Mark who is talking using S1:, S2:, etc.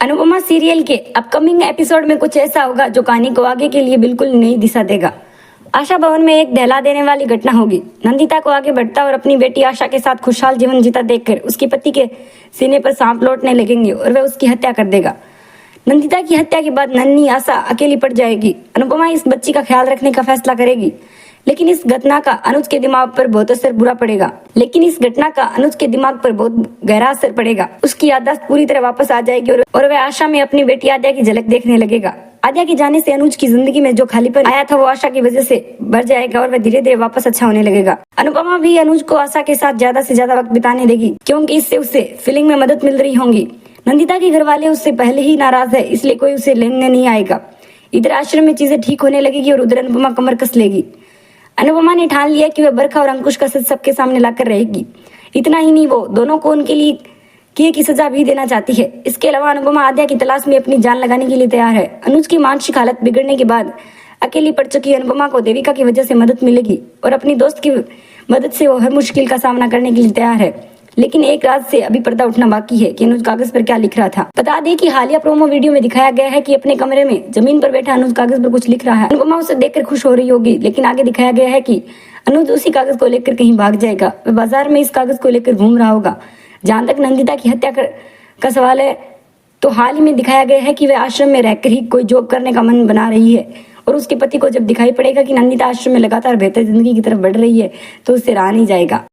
S1: Anupama serial के upcoming episode में कुछ ऐसा होगा जो कहानी को आगे के लिए बिल्कुल नई दिशा देगा। आशा भवन में एक दहला देने वाली घटना होगी। नंदिता को आगे बढ़ता और अपनी बेटी आशा के साथ खुशहाल जीवन जीता देखकर उसके पति के सीने पर सांप लौटने लगेंगे और वह उसकी हत्या कर देगा। नंदिता की हत्या के बाद नन्ही आशा अकेली पड़ जाएगी। अनुपमा इस बच्ची का ख्याल रखने का फैसला करेगी, लेकिन इस घटना का अनुज के दिमाग पर बहुत गहरा असर पड़ेगा। उसकी याददाश्त पूरी तरह वापस आ जाएगी और वह आशा में अपनी बेटी आद्या की झलक देखने लगेगा। आद्या के जाने से अनुज की जिंदगी में जो खालीपन आया था वो आशा की वजह से भर जाएगा और वह धीरे धीरे वापस अच्छा होने लगेगा। अनुपमा भी अनुज को आशा के साथ ज्यादा से ज्यादा वक्त बिताने देगी, क्योंकि इससे उसे फीलिंग में मदद मिल रही होंगी। नंदिता के घर वाले उससे पहले ही नाराज है, इसलिए कोई उसे लेने नहीं आएगा। इधर आश्रम में चीजें ठीक होने लगेगी और उधर अनुपमा कमर कस लेगी। अनुपमा ने ठान लिया कि वह बरखा और अंकुश का सच सबके सामने लाकर रहेगी। इतना ही नहीं, वो दोनों को उनके लिए किए की सजा भी देना चाहती है। इसके अलावा अनुपमा आद्या की तलाश में अपनी जान लगाने के लिए तैयार है। अनुज की मानसिक हालत बिगड़ने के बाद अकेली पड़ चुकी अनुपमा को देविका की वजह से मदद मिलेगी और अपनी दोस्त की मदद से वो हर मुश्किल का सामना करने के लिए तैयार है। लेकिन एक राज से अभी पर्दा उठना बाकी है कि अनुज कागज पर क्या लिख रहा था। बता दें कि हालिया प्रोमो वीडियो में दिखाया गया है कि अपने कमरे में जमीन पर बैठा अनुज कागज पर कुछ लिख रहा है। अनुपमा उसे देखकर खुश हो रही होगी, लेकिन आगे दिखाया गया है कि अनुज उसी कागज को लेकर कहीं भाग जाएगा। वह बाजार में इस कागज को लेकर घूम रहा होगा। जहां तक नंदिता की हत्या का सवाल है, तो हाल ही में दिखाया गया है कि वह आश्रम में रहकर ही कोई जॉब करने का मन बना रही है और उसके पति को जब दिखाई पड़ेगा कि नंदिता आश्रम में लगातार बेहतर जिंदगी की तरफ बढ़ रही है तो उससे रहा नहीं जाएगा।